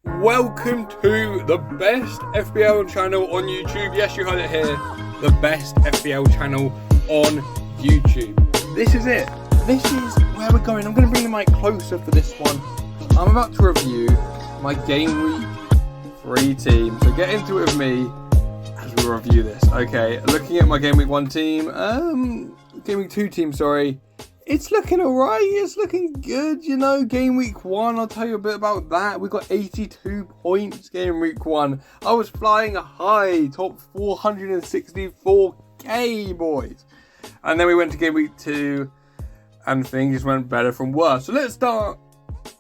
Welcome to the best FPL channel on YouTube. Yes, you heard it here. The best FPL channel on YouTube. This is it. This is where we're going. I'm going to bring the mic closer for this one. I'm about to review my Game Week 3 team. So get into it with me as we review this. Okay, looking at my Game Week 1 team. Game Week 2 team, sorry. It's looking alright, it's looking good, you know. Game Week 1, I'll tell you a bit about that. We got 82 points Game Week 1. I was flying high, top 464k, boys. And then we went to Game Week 2, and things just went better from worse. So let's start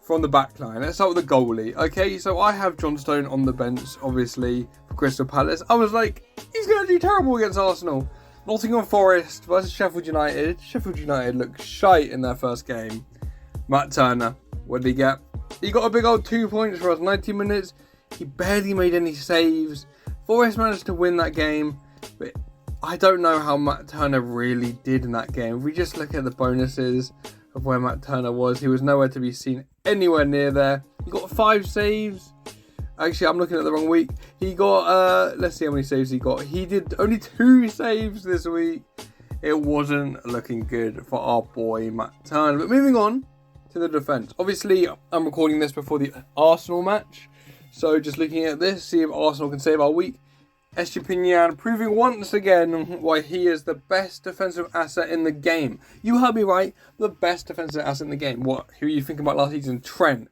from the back line. Let's start with the goalie. Okay, so I have John Stone on the bench, obviously, for Crystal Palace. I was like, he's going to do terrible against Arsenal. Nottingham Forest versus Sheffield United. Sheffield United looked shite in their first game. Matt Turner, what did he get? He got a big old 2 points for us, 90 minutes. He barely made any saves. Forest managed to win that game, but I don't know how Matt Turner really did in that game. If we just look at the bonuses of where Matt Turner was, he was nowhere to be seen anywhere near there. He got 5 saves. Actually, I'm looking at the wrong week. He got, let's see how many saves he got. He did only 2 saves this week. It wasn't looking good for our boy, Matt Turner. But moving on to the defence. Obviously, I'm recording this before the Arsenal match. So just looking at this, see if Arsenal can save our week. Estupiñán proving once again why he is the best defensive asset in the game. You heard me right. The best defensive asset in the game. What? Who are you thinking about last season? Trent.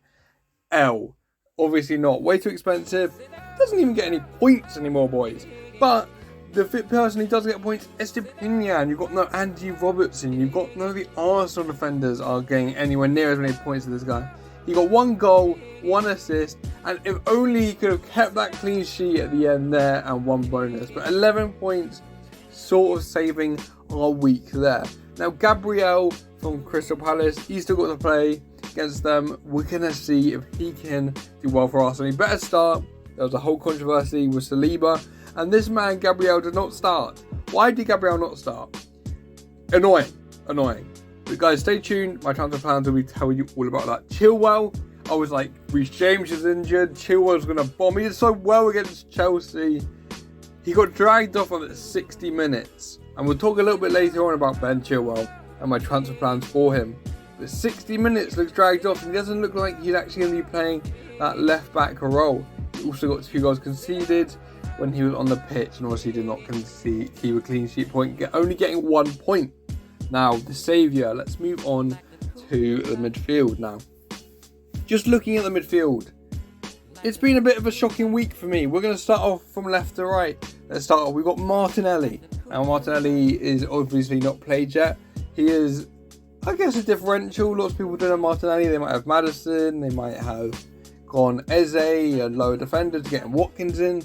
L. Obviously not. Way too expensive. Doesn't even get any points anymore, boys. But the fit person who does get points, Estupiñán. You've got no Andy Robertson. You've got none of the Arsenal defenders are getting anywhere near as many points as this guy. He got 1 goal, 1 assist, and if only he could have kept that clean sheet at the end there and 1 bonus. But 11 points, sort of saving our week there. Now Gabriel from Crystal Palace, he's still got to play against them. We're going to see if he can do well for Arsenal. He better start. There was a whole controversy with Saliba, and this man Gabriel did not start. Why did Gabriel not start? Annoying. But guys, stay tuned. My transfer plans will be telling you all about that. Chilwell, I was like, Reece James is injured. Chilwell's going to bomb. He did so well against Chelsea. He got dragged off on 60 minutes. And we'll talk a little bit later on about Ben Chilwell and my transfer plans for him. But 60 minutes looks dragged off, and he doesn't look like he's actually going to be playing that left back role. He also got 2 goals conceded when he was on the pitch, and obviously did not concede. He was clean sheet point, only getting 1 point. Now the saviour. Let's move on to the midfield now. Just looking at the midfield, it's been a bit of a shocking week for me. We're going to start off from left to right. Let's start off. We've got Martinelli. Now Martinelli is obviously not played yet. He is, I guess, a differential. Lots of people don't have Martinelli. They might have Maddison. They might have gone Eze, a lower defender, to get Watkins in.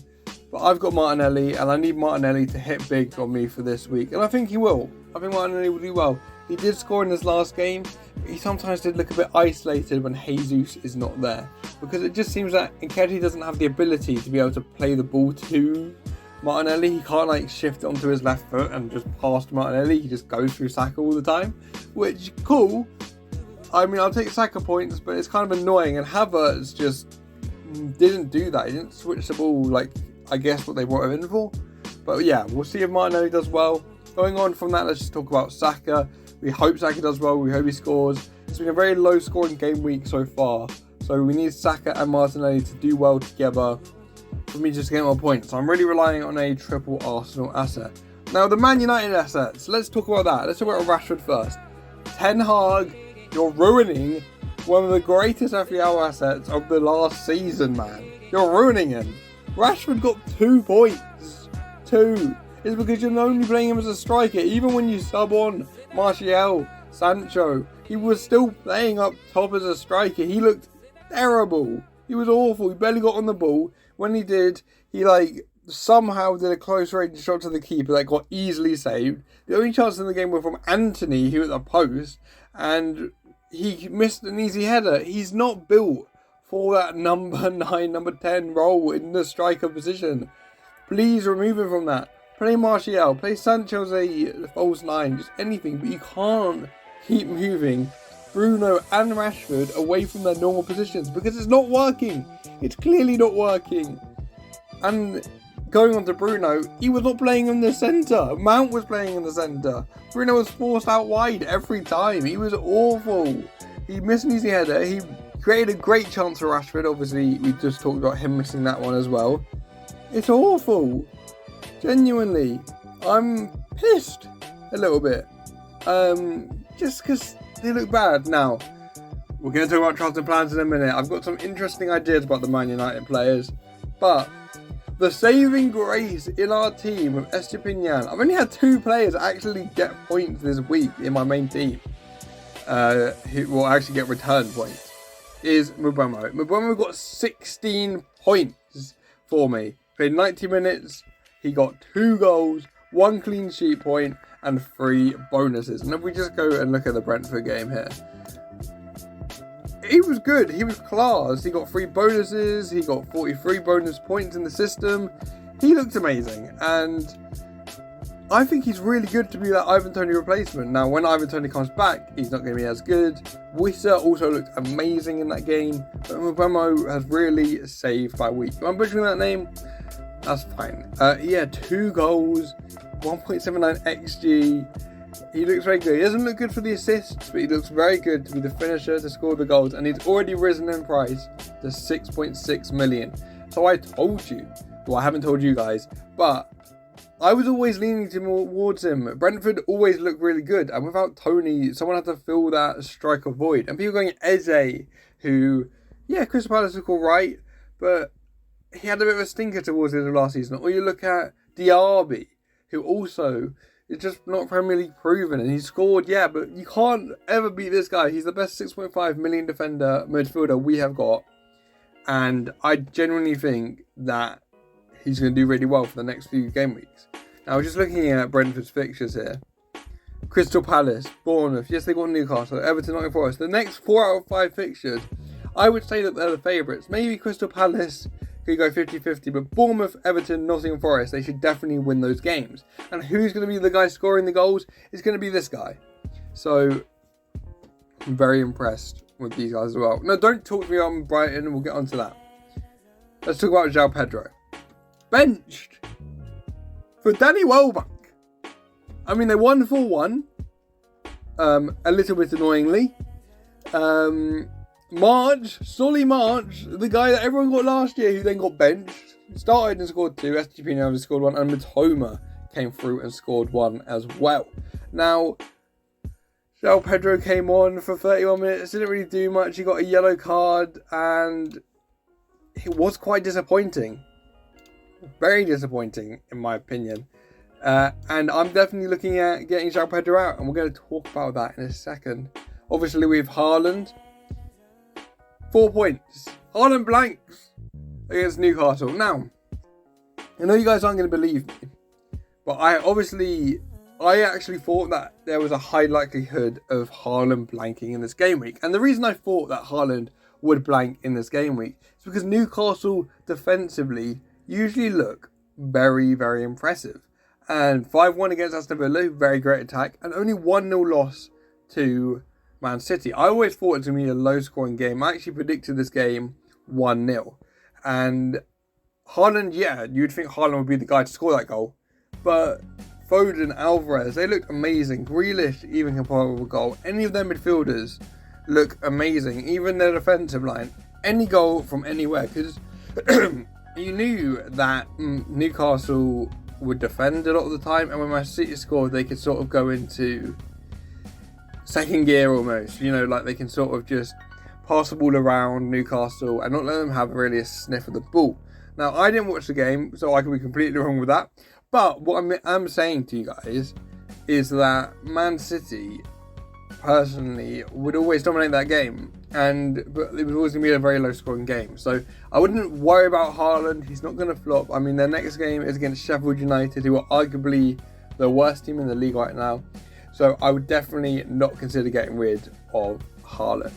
But I've got Martinelli, and I need Martinelli to hit big on me for this week. And I think he will. I think Martinelli will do well. He did score in his last game. But he sometimes did look a bit isolated when Jesus is not there. Because it just seems that Nketiah doesn't have the ability to be able to play the ball to Martinelli. He can't like shift it onto his left foot and just pass to Martinelli. He just goes through Saka all the time, which cool. I mean, I'll take Saka points, but it's kind of annoying. And Havertz just didn't do that. He didn't switch the ball like I guess what they brought him in for. But yeah, we'll see if Martinelli does well. Going on from that, let's just talk about Saka. We hope Saka does well. We hope he scores. It's been a very low scoring game week so far. So we need Saka and Martinelli to do well together for me just to get more points. So I'm really relying on a triple Arsenal asset. Now the Man United assets, let's talk about that. Let's talk about Rashford first. Ten Hag, you're ruining one of the greatest FPL assets of the last season, man. You're ruining him. Rashford got 2 points. 2. It's because you're only playing him as a striker. Even when you sub on Martial, Sancho, he was still playing up top as a striker. He looked terrible. He was awful. He barely got on the ball. When he did, he somehow did a close range shot to the keeper that got easily saved. The only chances in the game were from Anthony, who was at the post, and he missed an easy header. He's not built for that number 9, number 10 role in the striker position. Please remove him from that. Play Martial, play Sancho as a false 9, just anything, but you can't keep moving Bruno and Rashford away from their normal positions because it's not working. It's clearly not working. And going on to Bruno, he was not playing in the centre. Mount was playing in the centre. Bruno was forced out wide every time. He was awful. He missed an easy header. He created a great chance for Rashford. Obviously, we just talked about him missing that one as well. It's awful. Genuinely. I'm pissed a little bit. Just because they look bad. Now, we're going to talk about transfer plans in a minute. I've got some interesting ideas about the Man United players. But the saving grace in our team of Estepinian, I've only had 2 players actually get points this week in my main team. Who will actually get return points. Is Mbeumo. Mbeumo got 16 points for me. Played 90 minutes. He got 2 goals, 1 clean sheet point, and 3 bonuses. And if we just go and look at the Brentford game here, he was good. He was class. He got 3 bonuses. He got 43 bonus points in the system. He looked amazing. And I think he's really good to be that Ivan Toney replacement. Now, when Ivan Toney comes back, he's not going to be as good. Wissa also looked amazing in that game. But Mbeumo has really saved my week. Am I butchering that name? That's fine. He had 2 goals, 1.79 XG. He looks very good. He doesn't look good for the assists, but he looks very good to be the finisher, to score the goals. And he's already risen in price to 6.6 million. So I told you. Well, I haven't told you guys, but I was always leaning towards him. Brentford always looked really good. And without Tony, someone had to fill that striker void. And people going Eze, who, yeah, Crystal Palace look alright, but he had a bit of a stinker towards the end of last season. Or you look at Diaby, who also is just not Premier League proven. And he scored, yeah, but you can't ever beat this guy. He's the best 6.5 million defender midfielder we have got. And I genuinely think that he's going to do really well for the next few game weeks. Now, just looking at Brentford's fixtures here. Crystal Palace, Bournemouth, yes, they got Newcastle, Everton, Nottingham Forest. The next 4 out of 5 fixtures, I would say that they're the favourites. Maybe Crystal Palace could go 50-50, but Bournemouth, Everton, Nottingham Forest, they should definitely win those games. And who's going to be the guy scoring the goals? It's going to be this guy. So, I'm very impressed with these guys as well. No, don't talk to me on Brighton, we'll get onto that. Let's talk about João Pedro. Benched for Danny Welbeck. I mean, they won 4-1. A little bit annoyingly. Solly March, the guy that everyone got last year, who then got benched, started and scored 2. SGP now scored 1, and Matoma came through and scored 1 as well. Now, João Pedro came on for 31 minutes, didn't really do much. He got a yellow card, and it was quite disappointing. Very disappointing, in my opinion. And I'm definitely looking at getting João Pedro out, and we're going to talk about that in a second. Obviously, we have Haaland. 4 points. Haaland blanks against Newcastle. Now, I know you guys aren't going to believe me, but I actually thought that there was a high likelihood of Haaland blanking in this game week. And the reason I thought that Haaland would blank in this game week is because Newcastle defensively usually look very, very impressive. And 5-1 against Aston Villa, very great attack, and only 1-0 loss to Man City. I always thought it was going to be a low-scoring game. I actually predicted this game 1-0. And Haaland, yeah, you'd think Haaland would be the guy to score that goal. But Foden, Alvarez, they looked amazing. Grealish even can pull up a goal. Any of their midfielders look amazing. Even their defensive line. Any goal from anywhere. Because you knew that Newcastle would defend a lot of the time, and when Man City scored, they could sort of go into second gear almost. You know, like they can sort of just pass the ball around Newcastle and not let them have really a sniff of the ball. Now, I didn't watch the game, so I could be completely wrong with that. But what I'm saying to you guys is that Man City, personally, would always dominate that game. But it was always going to be a very low-scoring game. So I wouldn't worry about Haaland. He's not going to flop. I mean, their next game is against Sheffield United, who are arguably the worst team in the league right now. So I would definitely not consider getting rid of Haaland.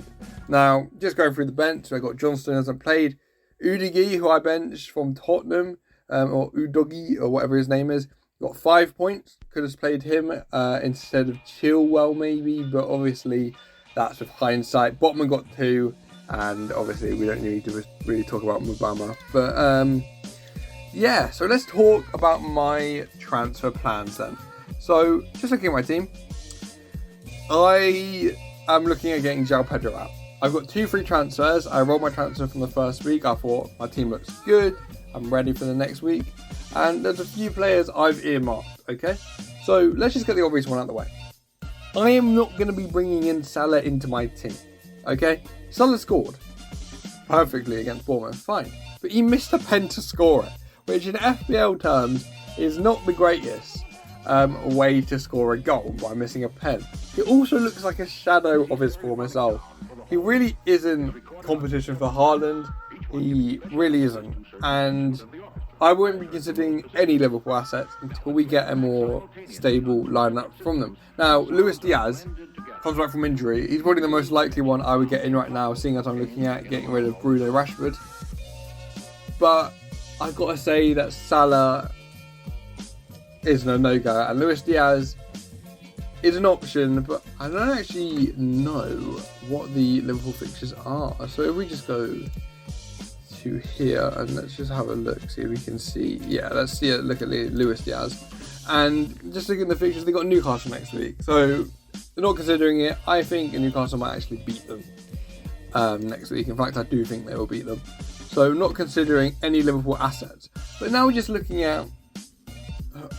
Now, just going through the bench, so I got Johnston hasn't played. Udigi, who I benched from Tottenham, or Udogi, or whatever his name is, got 5 points. Could have played him instead of Chilwell maybe, but obviously that's with hindsight. Botman got 2, and obviously we don't need to really talk about Mubama. But yeah, so let's talk about my transfer plans then. So just looking at my team, I am looking at getting João Pedro out. I've got 2 free transfers. I rolled my transfer from the first week. I thought my team looks good. I'm ready for the next week. And there's a few players I've earmarked, okay? So let's just get the obvious one out of the way. I am not going to be bringing in Salah into my team, okay? Salah scored perfectly against Bournemouth, fine. But he missed a pen to score it, which in FPL terms is not the greatest way to score a goal by missing a pen. He also looks like a shadow of his former self. He really isn't competition for Haaland. He really isn't. And I won't be considering any Liverpool assets until we get a more stable lineup from them. Now, Luis Diaz comes back from injury. He's probably the most likely one I would get in right now, seeing as I'm looking at getting rid of Bruno Rashford. But I've got to say that Salah is no-go, and Luis Diaz is an option, but I don't actually know what the Liverpool fixtures are. So if we just go to here and let's just have a look, see if we can see. Yeah, let's see a look at Luis Diaz. And just looking at the fixtures, they've got Newcastle next week. So they're not considering it. I think Newcastle might actually beat them next week. In fact, I do think they will beat them. So not considering any Liverpool assets. But now we're just looking at,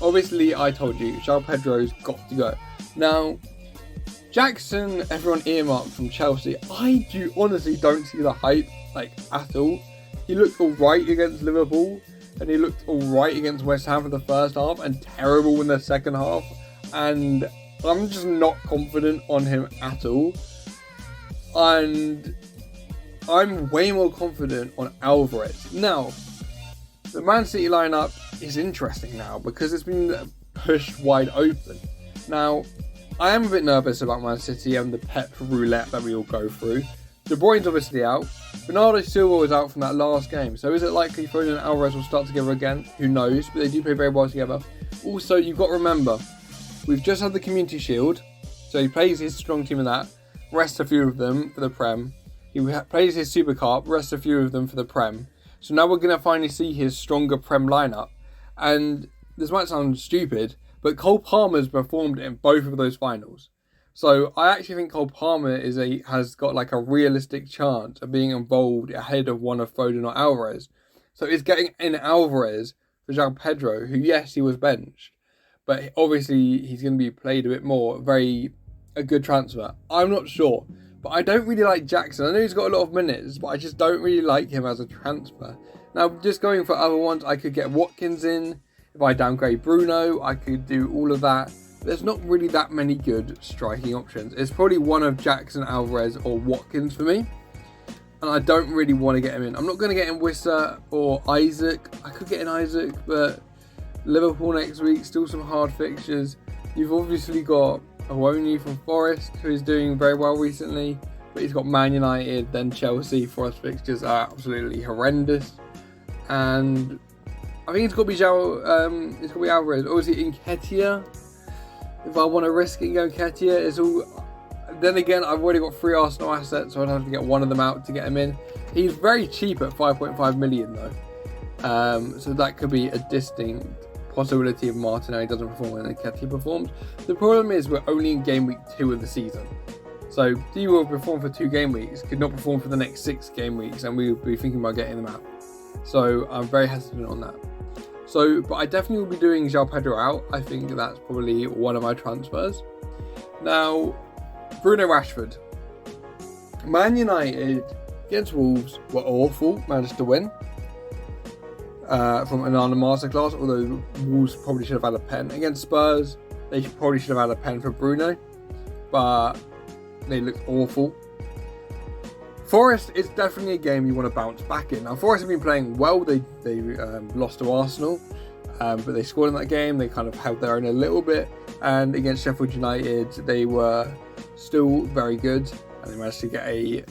obviously I told you, João Pedro's got to go. Now, Jackson, everyone earmarked from Chelsea. I honestly don't see the hype at all. He looked alright against Liverpool, and he looked alright against West Ham for the first half, and terrible in the second half. And I'm just not confident on him at all. And I'm way more confident on Alvarez. Now, the Man City lineup is interesting now because it's been pushed wide open. Now, I am a bit nervous about Man City and the Pep roulette that we all go through. De Bruyne's obviously out. Bernardo Silva was out from that last game. So is it likely Foden and Alvarez will start together again? Who knows? But they do play very well together. Also, you've got to remember, we've just had the Community Shield. So he plays his strong team in that. Rests a few of them for the Prem. He plays his Super Cup. Rests a few of them for the Prem. So now we're going to finally see his stronger Prem lineup. And this might sound stupid, but Cole Palmer's performed in both of those finals. So I actually think Cole Palmer has got a realistic chance of being involved ahead of one of Foden or Alvarez. So it's getting in Alvarez for João Pedro, who yes, he was benched, but obviously he's going to be played a bit more. A good transfer. I'm not sure, but I don't really like Jackson. I know he's got a lot of minutes, but I just don't really like him as a transfer. Now, just going for other ones, I could get Watkins in. If I downgrade Bruno, I could do all of that. There's not really that many good striking options. It's probably one of Jackson, Alvarez or Watkins for me. And I don't really want to get him in. I'm not going to get in Wissa or Isaac. I could get in Isaac, but Liverpool next week, still some hard fixtures. You've obviously got Awoni from Forest, who is doing very well recently. But he's got Man United, then Chelsea. Forest fixtures are absolutely horrendous. And I think it's got to be Alvarez. Obviously, Nketiah. If I want to risk it and go Nketiah, it's all. Then again, I've already got 3 Arsenal assets, so I'd have to get one of them out to get him in. He's very cheap at 5.5 million though, so that could be a distinct possibility if Martinelli doesn't perform and Nketiah performs. The problem is we're only in game week 2 of the season, so he will perform for 2 game weeks, could not perform for the next 6 game weeks, and we will be thinking about getting them out. So I'm very hesitant on that. But I definitely will be doing João Pedro out. I think that's probably one of my transfers. Now, Bruno Rashford. Man United against Wolves were awful, managed to win from an masterclass, although Wolves probably should have had a pen. Against Spurs, they probably should have had a pen for Bruno, but they looked awful. Forest is definitely a game you want to bounce back in. Now, Forest have been playing well. They lost to Arsenal, but they scored in that game. They kind of held their own a little bit. And against Sheffield United, they were still very good. And they managed to get a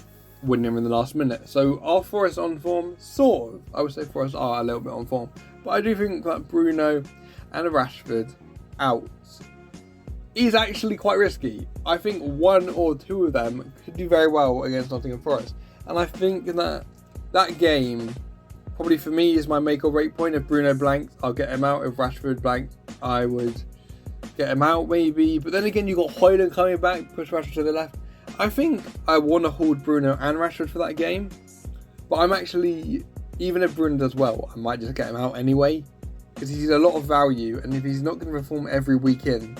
win in the last minute. So are Forest on form? Sort of. I would say Forest are a little bit on form. But I do think that Bruno and Rashford out is actually quite risky. I think one or two of them could do very well against Nottingham Forest. And I think that game, probably for me, is my make or break point. If Bruno blanked, I'll get him out. If Rashford blanked, I would get him out maybe. But then again, you've got Foden coming back, push Rashford to the left. I think I want to hold Bruno and Rashford for that game. But I'm actually, even if Bruno does well, I might just get him out anyway. Because he's a lot of value. And if he's not going to perform every week in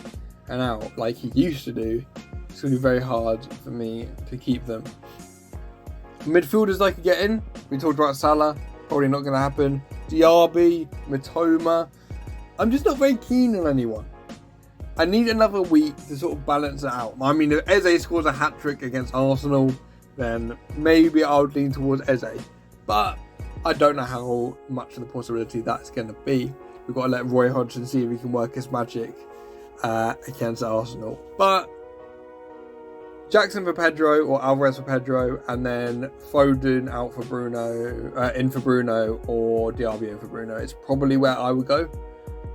and out like he used to do, it's going to be very hard for me to keep them. Midfielders I could get in. We talked about Salah. Probably not going to happen. Diaby, Mitoma. I'm just not very keen on anyone. I need another week to sort of balance it out. I mean, if Eze scores a hat-trick against Arsenal, then maybe I would lean towards Eze. But I don't know how much of the possibility that's going to be. We've got to let Roy Hodgson see if he can work his magic against Arsenal. But Jackson for Pedro or Alvarez for Pedro, and then Foden out for Bruno, in for Bruno, or Diaby in for Bruno. It's probably where I would go.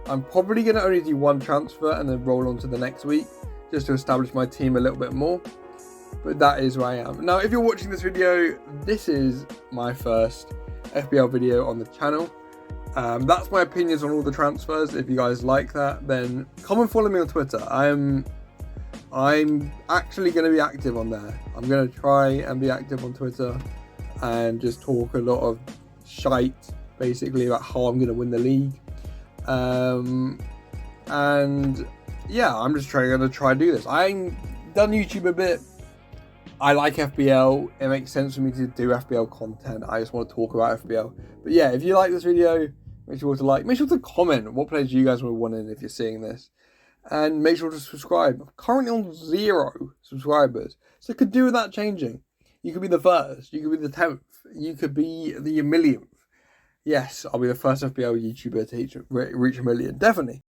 I'm probably going to only do one transfer and then roll on to the next week, just to establish my team a little bit more. But that is where I am. Now, if you're watching this video, this is my first FPL video on the channel. That's my opinions on all the transfers. If you guys like that, then come and follow me on Twitter. I'm actually going to be active on there. I'm going to try and be active on Twitter and just talk a lot of shite, basically, about how I'm going to win the league. And yeah, I'm just going to try and do this. I've done YouTube a bit. I like FPL. It makes sense for me to do FPL content. I just want to talk about FPL. But yeah, if you like this video, make sure to like. Make sure to comment what players you guys will want in if you're seeing this. And make sure to subscribe. I'm currently on 0 subscribers. So it could do with that changing. You could be the 1st. You could be the 10th. You could be the 1,000,000th. Yes, I'll be the first FPL YouTuber to reach 1,000,000. Definitely.